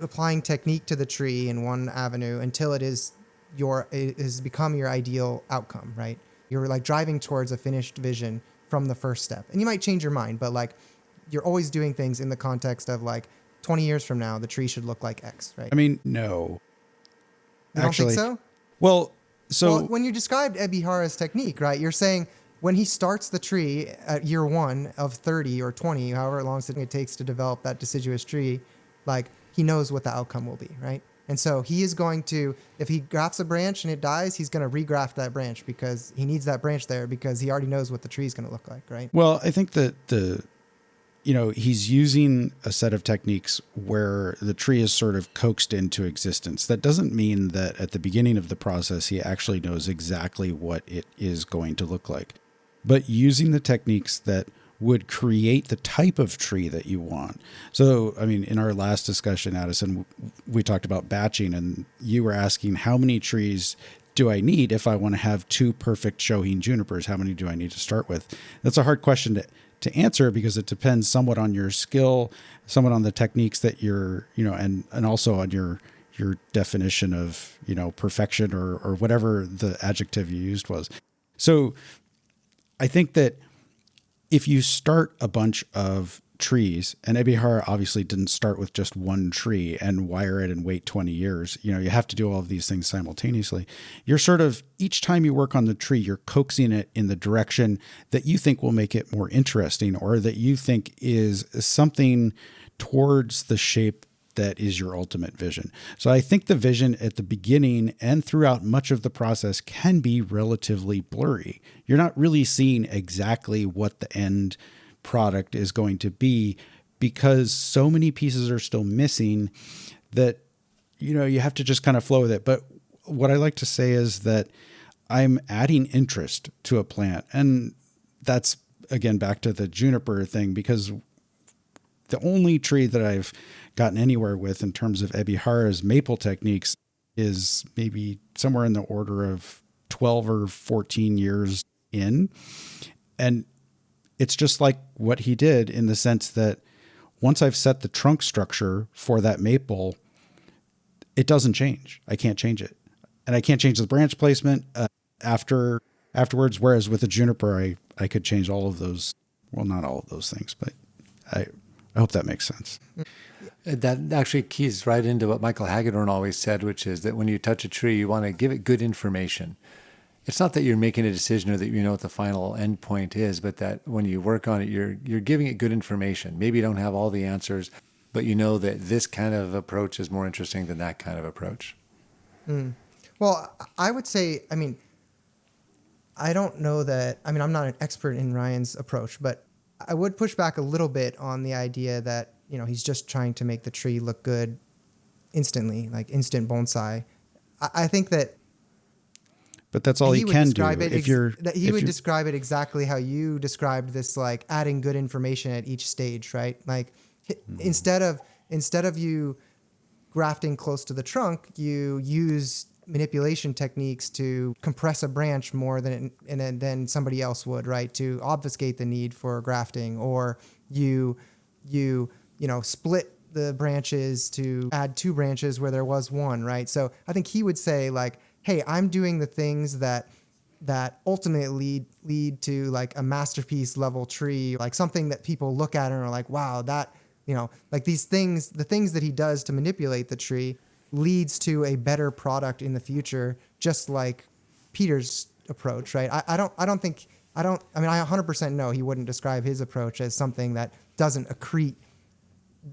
applying technique to the tree in one avenue until it has become your ideal outcome, right? You're like driving towards a finished vision from the first step. And you might change your mind, but like you're always doing things in the context of like 20 years from now, the tree should look like X, right? I mean, no. You don't think so? Well, when you described Ebihara's technique, right, you're saying when he starts the tree at year 1 of 30 or 20, however long it takes to develop that deciduous tree, like he knows what the outcome will be, right? And so he is going to, if he grafts a branch and it dies, he's going to regraft that branch because he needs that branch there because he already knows what the tree is going to look like, right? Well, I think that he's using a set of techniques where the tree is sort of coaxed into existence. That doesn't mean that at the beginning of the process, he actually knows exactly what it is going to look like. But using the techniques that would create the type of tree that you want. So, I mean, in our last discussion, Addison, we talked about batching, and you were asking how many trees do I need if I want to have 2 perfect Shohin junipers? How many do I need to start with? That's a hard question to answer because it depends somewhat on your skill, somewhat on the techniques that you're, and also on your definition of, perfection or whatever the adjective you used was. So I think that if you start a bunch of trees, and Ebihara obviously didn't start with just one tree and wire it and wait 20 years, you have to do all of these things simultaneously. You're sort of, each time you work on the tree, you're coaxing it in the direction that you think will make it more interesting or that you think is something towards the shape that is your ultimate vision. So I think the vision at the beginning and throughout much of the process can be relatively blurry. You're not really seeing exactly what the end product is going to be because so many pieces are still missing that, you have to just kind of flow with it. But what I like to say is that I'm adding interest to a plant. And that's, again, back to the juniper thing, because the only tree that I've gotten anywhere with in terms of Ebihara's maple techniques is maybe somewhere in the order of 12 or 14 years in. And it's just like what he did in the sense that once I've set the trunk structure for that maple, it doesn't change. I can't change it. And I can't change the branch placement afterwards. Whereas with a juniper, I could change all of those. Well, not all of those things, but I hope that makes sense. That actually keys right into what Michael Hagedorn always said, which is that when you touch a tree, you want to give it good information. It's not that you're making a decision or that you know what the final end point is, but that when you work on it, you're giving it good information. Maybe you don't have all the answers, but you know that this kind of approach is more interesting than that kind of approach. Well, I would say, I mean, I don't know that, I mean, I'm not an expert in Ryan's approach, but I would push back a little bit on the idea that, you know, he's just trying to make the tree look good instantly, like instant bonsai. I think that, but that's all he can do. He would describe it exactly how you described this, like adding good information at each stage, right? Like instead of you grafting close to the trunk, you use manipulation techniques to compress a branch more than somebody else would, right? To obfuscate the need for grafting, or you split the branches to add 2 branches where there was 1, right? So I think he would say like, hey, I'm doing the things that ultimately lead to like a masterpiece level tree, like something that people look at and are like, wow, that, you know, like these things, the things that he does to manipulate the tree leads to a better product in the future, just like Peter's approach, right? I 100% know he wouldn't describe his approach as something that doesn't accrete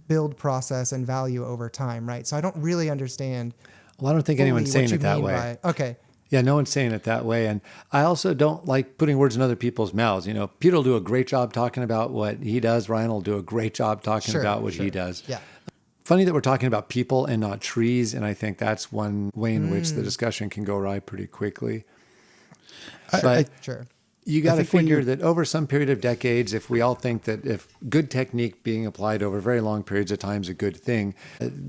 build process and value over time, right? So I don't really understand. Well, I don't think anyone's saying it that way. Okay. Yeah, no one's saying it that way. And I also don't like putting words in other people's mouths. You know, Peter will do a great job talking about what he does. Ryan will do a great job talking about what he does. Yeah. Funny that we're talking about people and not trees. And I think that's one way in which the discussion can go awry pretty quickly. Sure. You got to figure that over some period of decades, if we all think that if good technique being applied over very long periods of time is a good thing,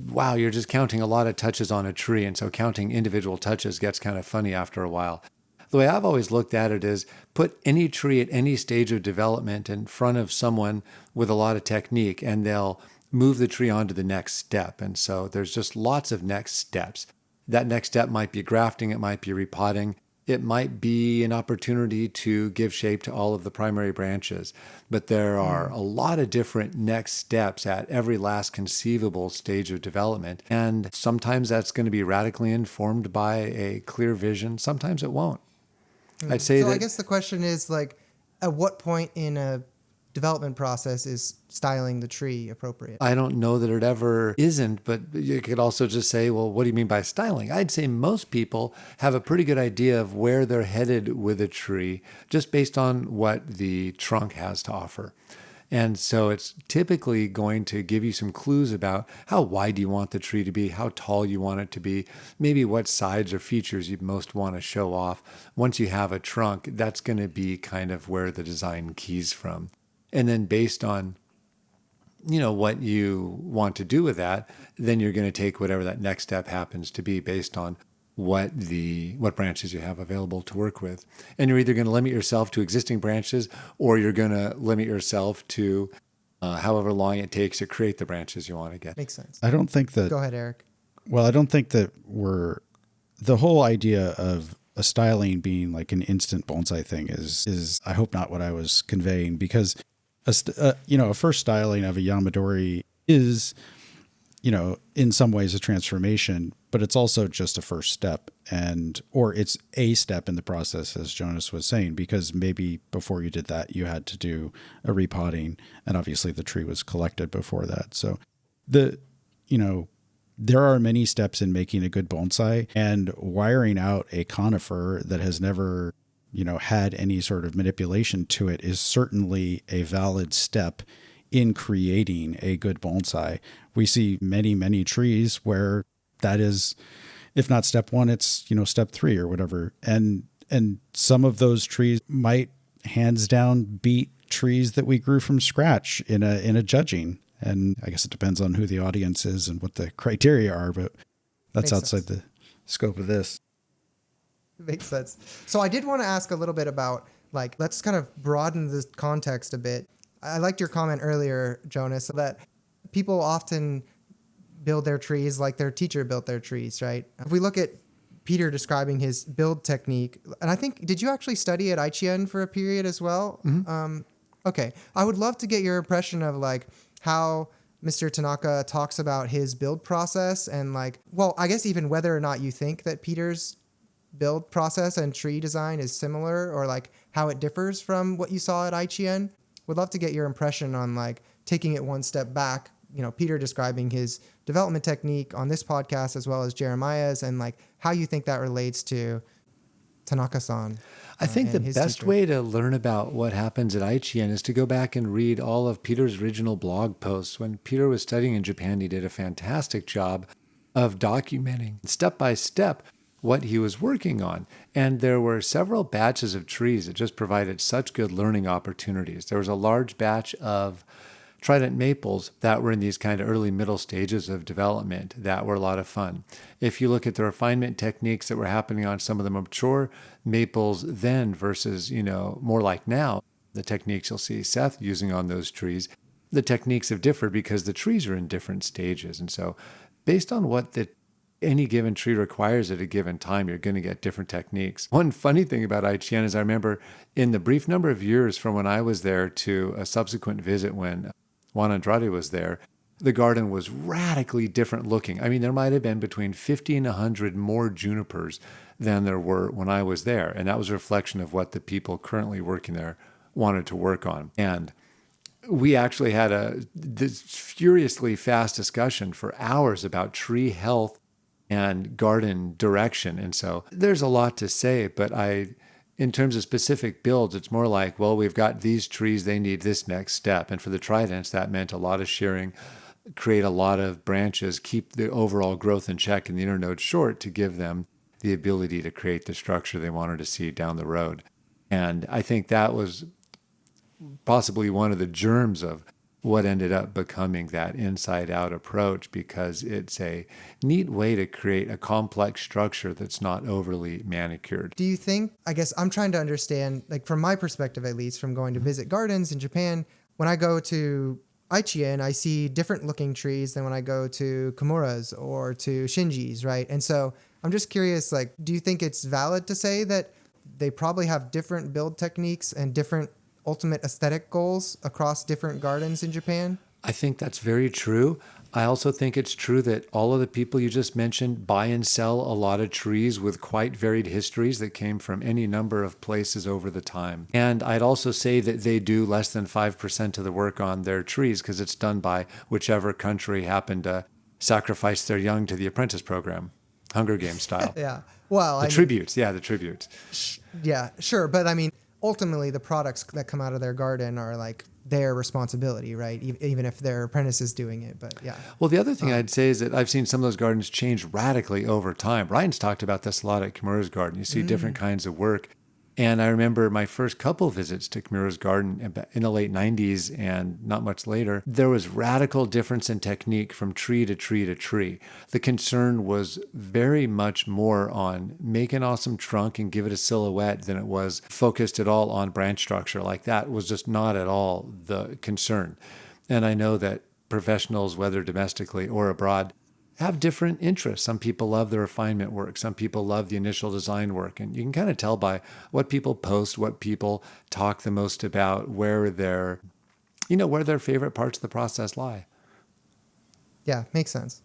wow, you're just counting a lot of touches on a tree. And so counting individual touches gets kind of funny after a while. The way I've always looked at it is put any tree at any stage of development in front of someone with a lot of technique, and they'll move the tree on to the next step. And so there's just lots of next steps. That next step might be grafting, it might be repotting. It might be an opportunity to give shape to all of the primary branches, but there are a lot of different next steps at every last conceivable stage of development. And sometimes that's going to be radically informed by a clear vision. Sometimes it won't. I'd say I guess the question is like, at what point in a development process is styling the tree appropriate? I don't know that it ever isn't, but you could also just say, well, what do you mean by styling? I'd say most people have a pretty good idea of where they're headed with a tree just based on what the trunk has to offer. And so it's typically going to give you some clues about how wide you want the tree to be, how tall you want it to be, maybe what sides or features you most want to show off. Once you have a trunk, that's going to be kind of where the design keys from. And then based on, you know, what you want to do with that, then you're going to take whatever that next step happens to be based on what branches you have available to work with. And you're either going to limit yourself to existing branches, or you're going to limit yourself to however long it takes to create the branches you want to get. Makes sense. I don't think that... Go ahead, Eric. Well, I don't think that the whole idea of a styling being like an instant bonsai thing is I hope not what I was conveying, because a first styling of a Yamadori is, you know, in some ways a transformation, but it's also just a first step, or it's a step in the process, as Jonas was saying, because maybe before you did that, you had to do a repotting, and obviously the tree was collected before that. So there are many steps in making a good bonsai, and wiring out a conifer that has never, had any sort of manipulation to it is certainly a valid step in creating a good bonsai. We see many, many trees where that is, if not step one, it's, step 3 or whatever. And some of those trees might hands down beat trees that we grew from scratch in a judging. And I guess it depends on who the audience is and what the criteria are, but that's outside the scope of this. Makes sense. So I did want to ask a little bit about, let's kind of broaden the context a bit. I liked your comment earlier, Jonas, that people often build their trees like their teacher built their trees, right? If we look at Peter describing his build technique, and I think, did you actually study at Aichien for a period as well? Mm-hmm. Okay. I would love to get your impression of how Mr. Tanaka talks about his build process and I guess even whether or not you think that Peter's build process and tree design is similar, or like how it differs from what you saw at IGN. Would love to get your impression on like taking it one step back, Peter describing his development technique on this podcast as well as Jeremiah's, and like how you think that relates to Tanaka-san. I think the best teacher. way to learn about what happens at Aichien is to go back and read all of Peter's original blog posts. When Peter was studying in Japan, he did a fantastic job of documenting step by step what he was working on. And there were several batches of trees that just provided such good learning opportunities. There was a large batch of trident maples that were in these kind of early middle stages of development that were a lot of fun. If you look at the refinement techniques that were happening on some of the mature maples then versus, more like now, the techniques you'll see Seth using on those trees, the techniques have differed because the trees are in different stages. And so based on what any given tree requires at a given time, you're going to get different techniques. One funny thing about Aichien is I remember in the brief number of years from when I was there to a subsequent visit when Juan Andrade was there, the garden was radically different looking. I mean, there might have been between 50 and 100 more junipers than there were when I was there. And that was a reflection of what the people currently working there wanted to work on. And we actually had this furiously fast discussion for hours about tree health and garden direction. And so there's a lot to say, but in terms of specific builds, it's more like, well, we've got these trees, they need this next step. And for the tridents, that meant a lot of shearing, create a lot of branches, keep the overall growth in check and the internode short to give them the ability to create the structure they wanted to see down the road. And I think that was possibly one of the germs of what ended up becoming that inside-out approach, because it's a neat way to create a complex structure that's not overly manicured. Do you think, I guess I'm trying to understand, like from my perspective at least, from going to visit gardens in Japan, when I go to Aichien, I see different looking trees than when I go to Kimura's or to Shinji's, right? And so I'm just curious, like, do you think it's valid to say that they probably have different build techniques and different ultimate aesthetic goals across different gardens in Japan? I think that's very true. I also think it's true that all of the people you just mentioned buy and sell a lot of trees with quite varied histories that came from any number of places over the time. And I'd also say that they do less than 5% of the work on their trees because it's done by whichever country happened to sacrifice their young to the apprentice program, Hunger Games style. Yeah. Well, the tributes. Yeah, sure. But I mean, ultimately the products that come out of their garden are like their responsibility, right? Even if their apprentice is doing it, but yeah. Well, the other thing I'd say is that I've seen some of those gardens change radically over time. Ryan's talked about this a lot at Kimura's garden. You see different kinds of work. And I remember my first couple visits to Kimura's garden in the late 90s and not much later, there was radical difference in technique from tree to tree to tree. The concern was very much more on make an awesome trunk and give it a silhouette than it was focused at all on branch structure. Like that was just not at all the concern. And I know that professionals, whether domestically or abroad, have different interests. Some people love the refinement work. Some people love the initial design work. And you can kind of tell by what people post, what people talk the most about, where their favorite parts of the process lie. Yeah, makes sense.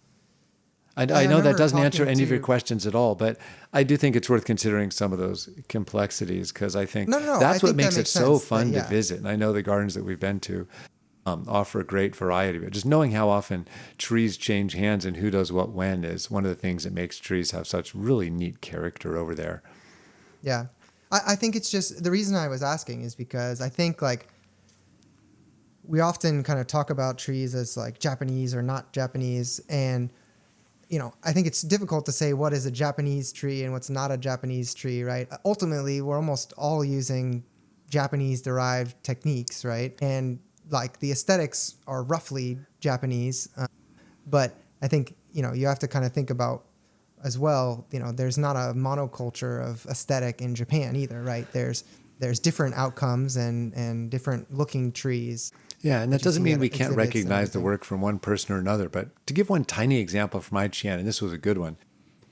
I know that doesn't answer any of your questions at all, but I do think it's worth considering some of those complexities because I think that's what makes it so fun to visit. And I know the gardens that we've been to offer a great variety. But just knowing how often trees change hands and who does what when is one of the things that makes trees have such really neat character over there. Yeah. I think it's just, the reason I was asking is because I think like we often kind of talk about trees as like Japanese or not Japanese. And, I think it's difficult to say what is a Japanese tree and what's not a Japanese tree, right? Ultimately, we're almost all using Japanese derived techniques, right? And like the aesthetics are roughly Japanese, but I think, you have to kind of think about as well, there's not a monoculture of aesthetic in Japan either, right? There's different outcomes and different looking trees. Yeah, and that doesn't mean we can't recognize the work from one person or another, but to give one tiny example from Aichien, and this was a good one,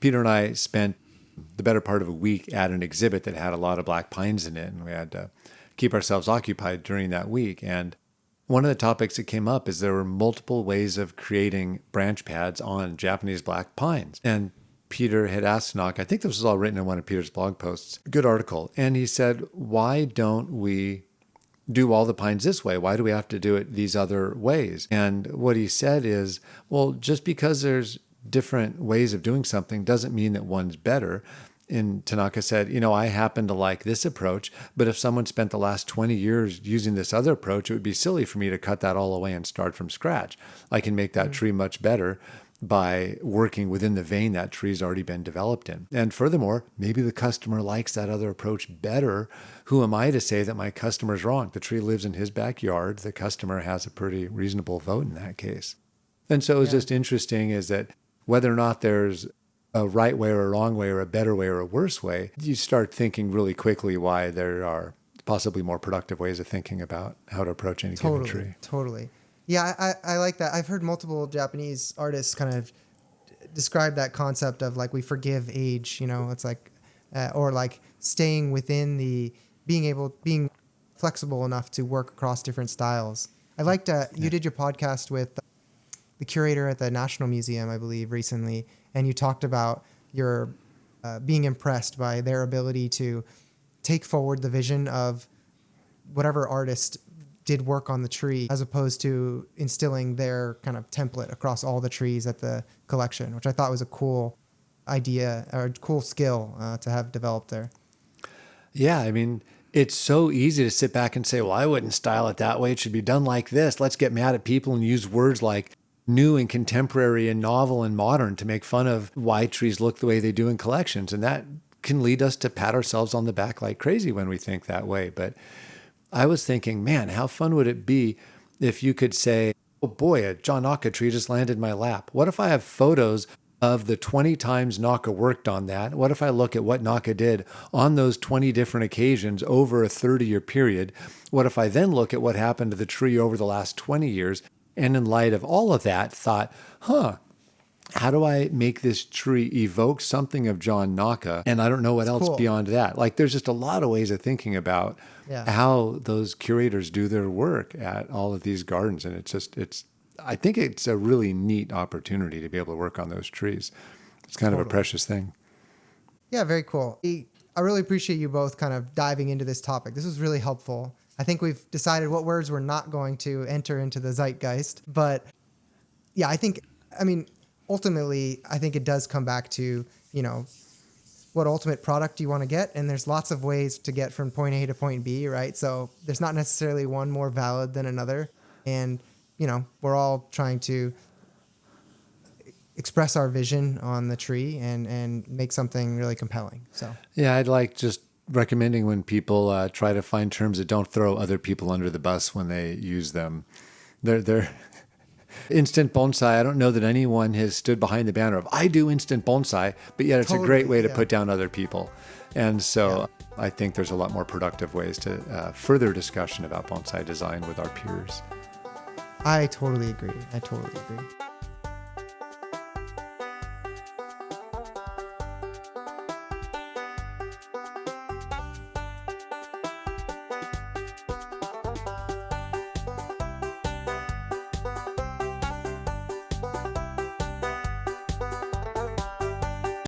Peter and I spent the better part of a week at an exhibit that had a lot of black pines in it, and we had to keep ourselves occupied during that week, and one of the topics that came up is there were multiple ways of creating branch pads on Japanese black pines. And Peter had asked Tanaka, I think this was all written in one of Peter's blog posts, good article. And he said, why don't we do all the pines this way? Why do we have to do it these other ways? And what he said is, well, just because there's different ways of doing something doesn't mean that one's better. And Tanaka said, I happen to like this approach, but if someone spent the last 20 years using this other approach, it would be silly for me to cut that all away and start from scratch. I can make that tree much better by working within the vein that tree's already been developed in. And furthermore, maybe the customer likes that other approach better. Who am I to say that my customer's wrong? The tree lives in his backyard. The customer has a pretty reasonable vote in that case. And so it was just interesting is that whether or not there's a right way or a wrong way or a better way or a worse way, you start thinking really quickly why there are possibly more productive ways of thinking about how to approach any given tree. Totally. Yeah, I like that. I've heard multiple Japanese artists kind of describe that concept of like we forgive age, it's like, or like staying within being flexible enough to work across different styles. I liked you did your podcast with the curator at the National Museum, I believe, recently, and you talked about your being impressed by their ability to take forward the vision of whatever artist did work on the tree, as opposed to instilling their kind of template across all the trees at the collection, which I thought was a cool idea or a cool skill to have developed there. Yeah, I mean, it's so easy to sit back and say, well, I wouldn't style it that way. It should be done like this. Let's get mad at people and use words like new and contemporary and novel and modern to make fun of why trees look the way they do in collections. And that can lead us to pat ourselves on the back like crazy when we think that way. But I was thinking, man, how fun would it be if you could say, oh boy, a John Naka tree just landed in my lap. What if I have photos of the 20 times Naka worked on that? What if I look at what Naka did on those 20 different occasions over a 30-year period? What if I then look at what happened to the tree over the last 20 years? And in light of all of that, thought, how do I make this tree evoke something of John Naka? And I don't know what else beyond that. Like, there's just a lot of ways of thinking about how those curators do their work at all of these gardens. And I think it's a really neat opportunity to be able to work on those trees. It's kind of a precious thing. Yeah, very cool. I really appreciate you both kind of diving into this topic. This was really helpful. I think we've decided what words we're not going to enter into the zeitgeist. But yeah, ultimately, I think it does come back to, what ultimate product you want to get. And there's lots of ways to get from point A to point B, right? So there's not necessarily one more valid than another. And, we're all trying to express our vision on the tree and make something really compelling. So yeah, I'd like just recommending when people try to find terms that don't throw other people under the bus when they use them. They're instant bonsai. I don't know that anyone has stood behind the banner of I do instant bonsai, but yet it's a great way to put down other people. And so I think there's a lot more productive ways to further discussion about bonsai design with our peers. I totally agree.